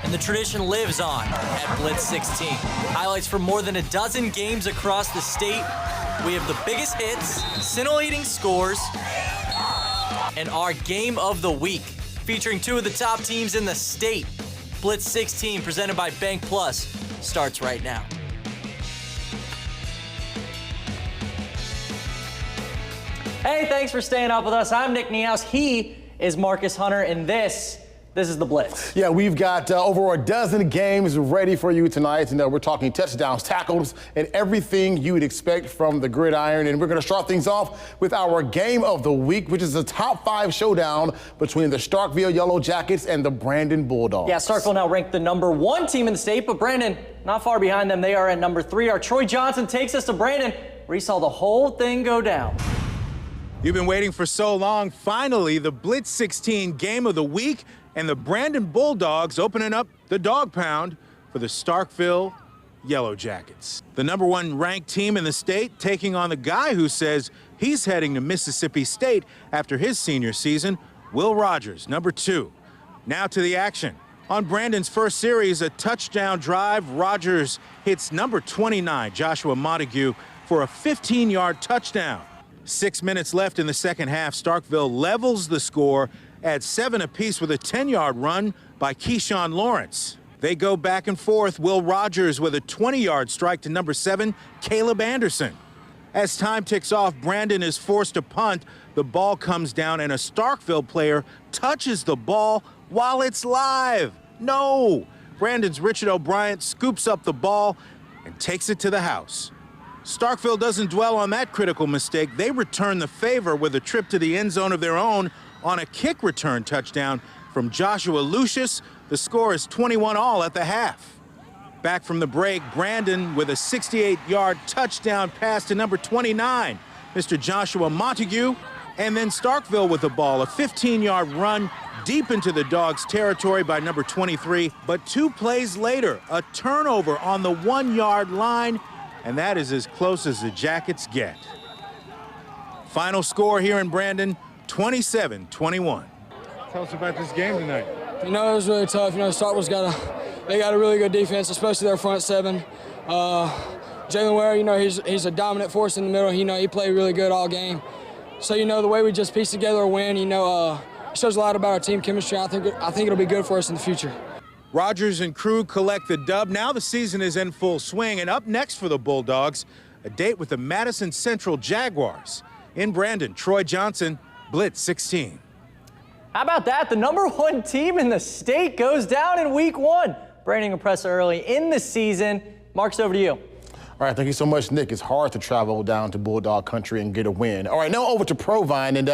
and the tradition lives on at Blitz 16. Highlights from more than a dozen games across the state. We have the biggest hits, scintillating scores, and our game of the week, featuring two of the top teams in the state. Blitz 16, presented by Bank Plus, starts right now. Hey, thanks for staying up with us. I'm Nick Niehaus. He is Marcus Hunter, and this is the Blitz. Yeah, we've got over a dozen games ready for you tonight. And we're talking touchdowns, tackles, and everything you would expect from the gridiron. And we're going to start things off with our game of the week, which is a top 5 showdown between the Starkville Yellow Jackets and the Brandon Bulldogs. Yeah, Starkville now ranked the #1 team in the state, but Brandon, not far behind them. They are at number 3. Our Troy Johnson takes us to Brandon, where he saw the whole thing go down. You've been waiting for so long. Finally, the Blitz 16 game of the week, and the Brandon Bulldogs opening up the dog pound for the Starkville Yellow Jackets. The #1 ranked team in the state taking on the guy who says he's heading to Mississippi State after his senior season, Will Rogers, #2. Now to the action. On Brandon's first series, a touchdown drive, Rogers hits #29, Joshua Montague, for a 15-yard touchdown. 6 minutes left in the second half. Starkville levels the score at 7 apiece with a 10-yard run by Keyshawn Lawrence. They go back and forth. Will Rogers with a 20-yard strike to #7, Caleb Anderson. As time ticks off, Brandon is forced to punt. The ball comes down and a Starkville player touches the ball while it's live. No! Brandon's Richard O'Brien scoops up the ball and takes it to the house. Starkville doesn't dwell on that critical mistake. They return the favor with a trip to the end zone of their own on a kick return touchdown from Joshua Lucius. The score is 21-all at the half. Back from the break, Brandon with a 68-yard touchdown pass to #29, Mr. Joshua Montague. And then Starkville with the ball, a 15-yard run deep into the Dogs' territory by #23. But 2 plays later, a turnover on the 1-yard line, and that is as close as the Jackets get. Final score here in Brandon, 27-21. Tell us about this game tonight. You know, it was really tough. You know, Starkville's got a really good defense, especially their front 7. Jalen Ware, you know, he's a dominant force in the middle. You know, he played really good all game. So, you know, the way we just pieced together a win, you know, shows a lot about our team chemistry. I think it'll be good for us in the future. Rogers and crew collect the dub. Now the season is in full swing, and up next for the Bulldogs, a date with the Madison Central Jaguars. In Brandon, Troy Johnson, Blitz 16. How about that? The #1 team in the state goes down in week 1. Brandon impressed early in the season. Mark's over to you. All right, thank you so much, Nick. It's hard to travel down to Bulldog Country and get a win. All right, now over to Provine, and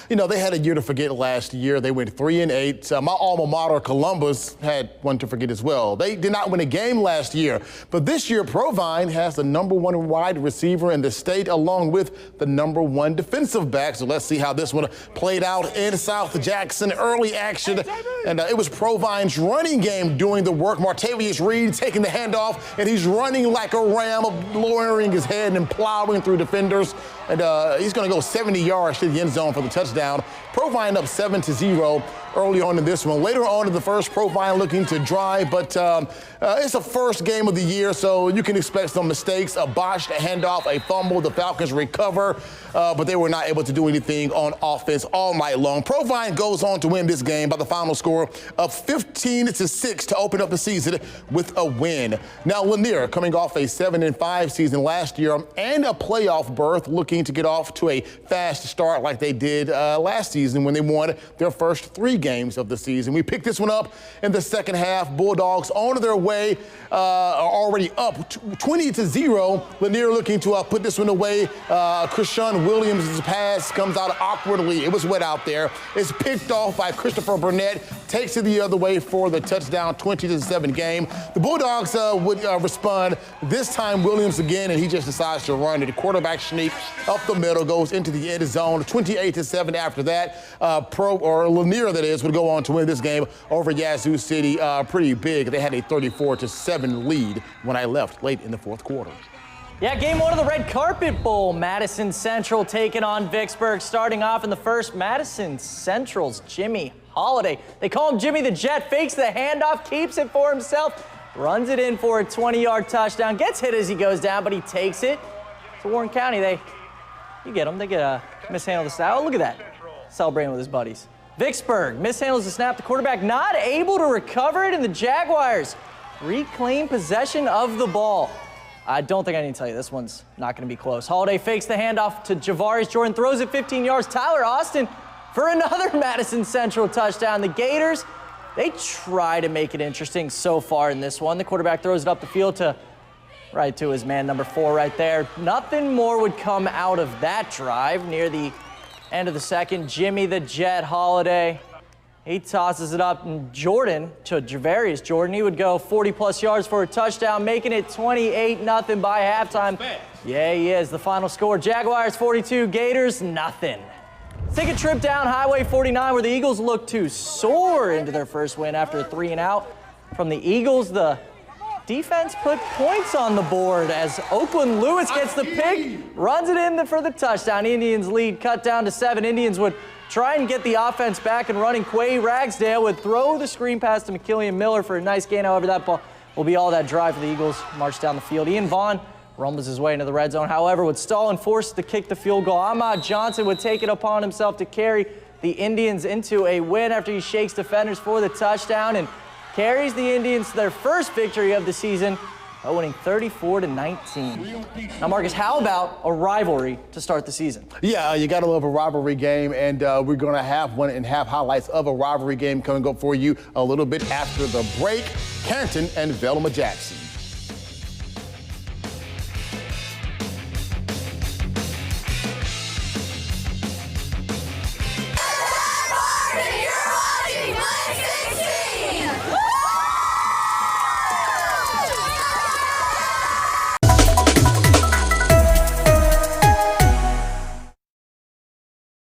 you know, they had a year to forget last year. They went 3-8. My alma mater, Columbus, had one to forget as well. They did not win a game last year, but this year Provine has the #1 wide receiver in the state, along with the #1 defensive back. So let's see how this one played out in South Jackson. Early action, and it was Provine's running game doing the work. Martavius Reed taking the handoff, and he's running like a ram, lowering his head and plowing through defenders. And he's going to go 70 yards to the end zone for the touchdown. Provine up 7-0 early on in this one. Later on in the first, Provine looking to drive, but it's a first game of the year, so you can expect some mistakes. A botched handoff, a fumble. The Falcons recover, but they were not able to do anything on offense all night long. Provine goes on to win this game by the final score of 15-6 to open up the season with a win. Now, Lanier, coming off a 7-5 season last year and a playoff berth, looking to get off to a fast start like they did last season when they won their first 3 games of the season. We picked this one up in the second half. Bulldogs on their way, are already up 20-0. Lanier looking to put this one away. Krishan Williams' pass comes out awkwardly. It was wet out there. It's picked off by Christopher Burnett. Takes it the other way for the touchdown, 20-7 game. The Bulldogs would respond. This time Williams again, and he just decides to run it. The quarterback sneak up the middle, goes into the end zone, 28-7 after that. Lanier, that is, would go on to win this game over Yazoo City pretty big. They had a 34-7 lead when I left late in the fourth quarter. Yeah, game 1 of the Red Carpet Bowl. Madison Central taking on Vicksburg. Starting off in the first, Madison Central's Jimmy Holiday. They call him Jimmy the Jet, fakes the handoff, keeps it for himself, runs it in for a 20-yard touchdown, gets hit as he goes down, but he takes it to Warren County. You get them. They get a mishandle the snap. Oh, look at that. Celebrating with his buddies. Vicksburg mishandles the snap. The quarterback not able to recover it, and the Jaguars reclaim possession of the ball. I don't think I need to tell you, this one's not going to be close. Holiday fakes the handoff to Javaris Jordan, throws it 15 yards. Tyler Austin for another Madison Central touchdown. The Gators, they try to make it interesting so far in this one. The quarterback throws it up the field right to his man, number 4 right there. Nothing more would come out of that drive. Near the end of the second, Jimmy the Jet Holiday, he tosses it up, and Jordan, to Javarius Jordan, he would go 40-plus yards for a touchdown, making it 28-0 by halftime. Yeah, he is. The final score, Jaguars 42, Gators nothing. Let's take a trip down Highway 49 where the Eagles look to soar into their first win after a 3-and-out. From the Eagles, the defense put points on the board as Oakland Lewis gets the pick, runs it in for the touchdown. Indians lead cut down to 7. Indians would try and get the offense back and running. Quay Ragsdale would throw the screen pass to McKillian Miller for a nice gain. However, that ball will be all that drive for the Eagles. March down the field. Ian Vaughn rumbles his way into the red zone. However, would stall and force to kick the field goal. Ahmad Johnson would take it upon himself to carry the Indians into a win after he shakes defenders for the touchdown and carries the Indians to their first victory of the season, winning 34-19. Now, Marcus, how about a rivalry to start the season? Yeah, you gotta love a rivalry game, and we're gonna have one and have highlights of a rivalry game coming up for you a little bit after the break. Canton and Velma Jackson.